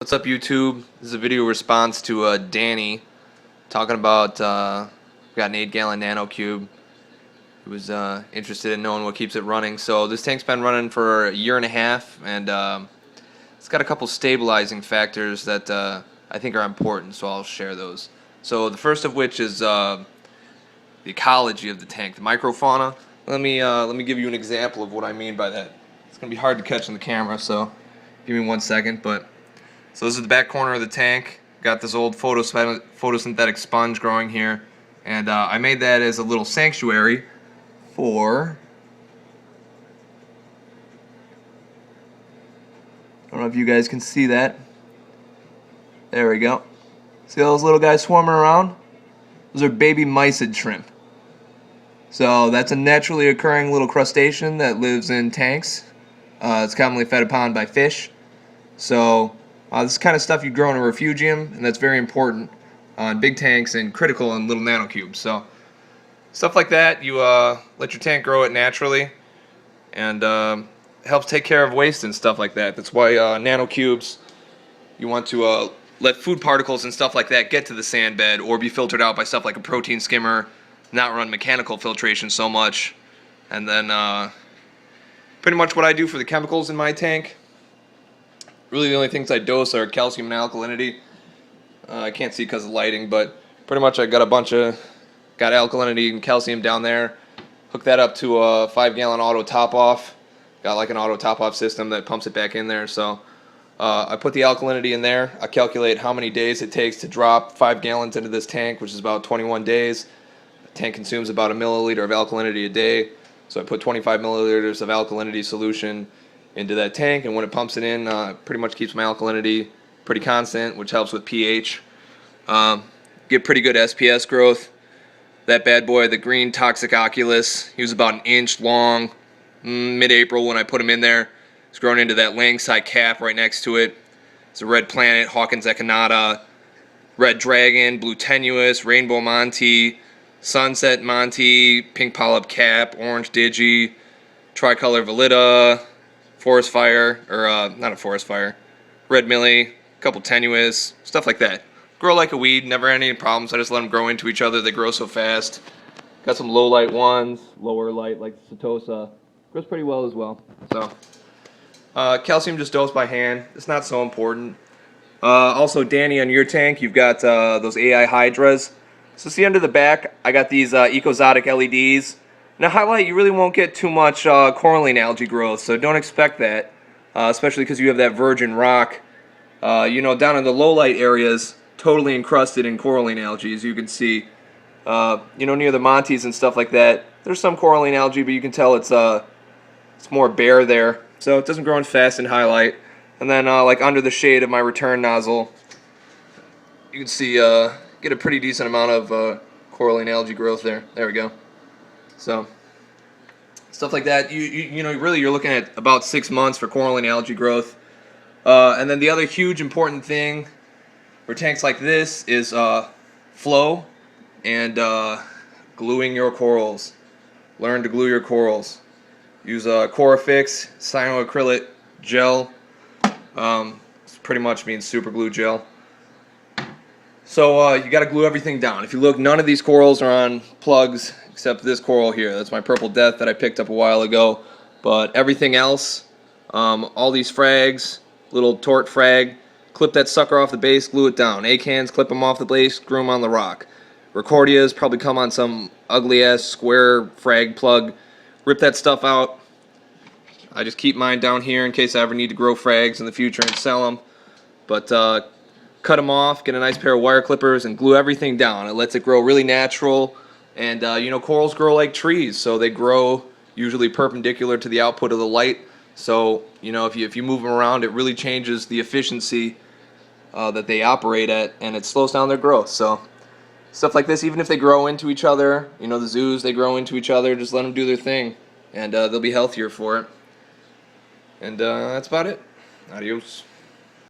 What's up, YouTube? This is a video response to Danny talking about got an 8-gallon nano cube. He was interested in knowing what keeps it running. So this tank's been running for a year and a half, and it's got a couple stabilizing factors that I think are important, so I'll share those. So the first of which is the ecology of the tank, the microfauna. Let me give you an example of what I mean by that. It's gonna be hard to catch on the camera, so give me 1 second. So this is the back corner of the tank. Got this old photosynthetic sponge growing here, and I made that as a little sanctuary for, I don't know if you guys can see that. There we go. See those little guys swarming around? Those are baby mysid shrimp. So that's a naturally occurring little crustacean that lives in tanks. It's commonly fed upon by fish. So this is kind of stuff you grow in a refugium, and that's very important in big tanks and critical in little nanocubes. So stuff like that, you let your tank grow it naturally, and helps take care of waste and stuff like that. That's why nanocubes, you want to let food particles and stuff like that get to the sand bed or be filtered out by stuff like a protein skimmer, not run mechanical filtration so much. And then pretty much what I do for the chemicals in my tank, really the only things I dose are calcium and alkalinity. I can't see because of lighting, but pretty much I got alkalinity and calcium down there. Hook that up to a 5-gallon auto top-off. Got like an auto top-off system that pumps it back in there. So I put the alkalinity in there. I calculate how many days it takes to drop 5 gallons into this tank, which is about 21 days. The tank consumes about 1 milliliter of alkalinity a day. So I put 25 milliliters of alkalinity solution into that tank, and when it pumps it in, pretty much keeps my alkalinity pretty constant, which helps with pH. Get pretty good SPS growth. That bad boy, the green toxic oculus, he was about 1 inch long mid-April when I put him in there. He's grown into that langside cap right next to it. It's a red planet, Hawkins echinata, red dragon, blue tenuis, rainbow monty, sunset monty, pink polyp cap, orange digi, tricolor valida, forest fire, or not a forest fire, red millie, a couple tenuis, stuff like that. Grow like a weed, never had any problems. I just let them grow into each other. They grow so fast. Got some low light ones, lower light like Setosa. Grows pretty well as well. So calcium just dosed by hand. It's not so important. Also, Danny, on your tank, you've got those AI hydras. So see under the back, I got these ecozotic LEDs. Now highlight, you really won't get too much coralline algae growth, so don't expect that, especially because you have that virgin rock. Down in the low light areas, totally encrusted in coralline algae, as you can see. Near the montes and stuff like that, there's some coralline algae, but you can tell it's more bare there, so it doesn't grow in fast in highlight. And then like under the shade of my return nozzle, you can see get a pretty decent amount of coralline algae growth there. There we go. So stuff like that, really you're looking at about 6 months for coralline algae growth. And then the other huge important thing for tanks like this is flow and gluing your corals. Learn to glue your corals. Use Corafix cyanoacrylate gel. It pretty much means super glue gel. So you got to glue everything down. If you look, none of these corals are on plugs except this coral here. That's my purple death that I picked up a while ago. But everything else, all these frags, little tort frag, clip that sucker off the base, glue it down. Acans, clip them off the base, screw them on the rock. Recordias probably come on some ugly ass square frag plug. Rip that stuff out. I just keep mine down here in case I ever need to grow frags in the future and sell them. But cut them off, get a nice pair of wire clippers, and glue everything down. It lets it grow really natural. And corals grow like trees, so they grow usually perpendicular to the output of the light. So if you move them around, it really changes the efficiency that they operate at, and it slows down their growth. So stuff like this, even if they grow into each other, the zoos, they grow into each other, just let them do their thing, and they'll be healthier for it. And that's about it. Adios.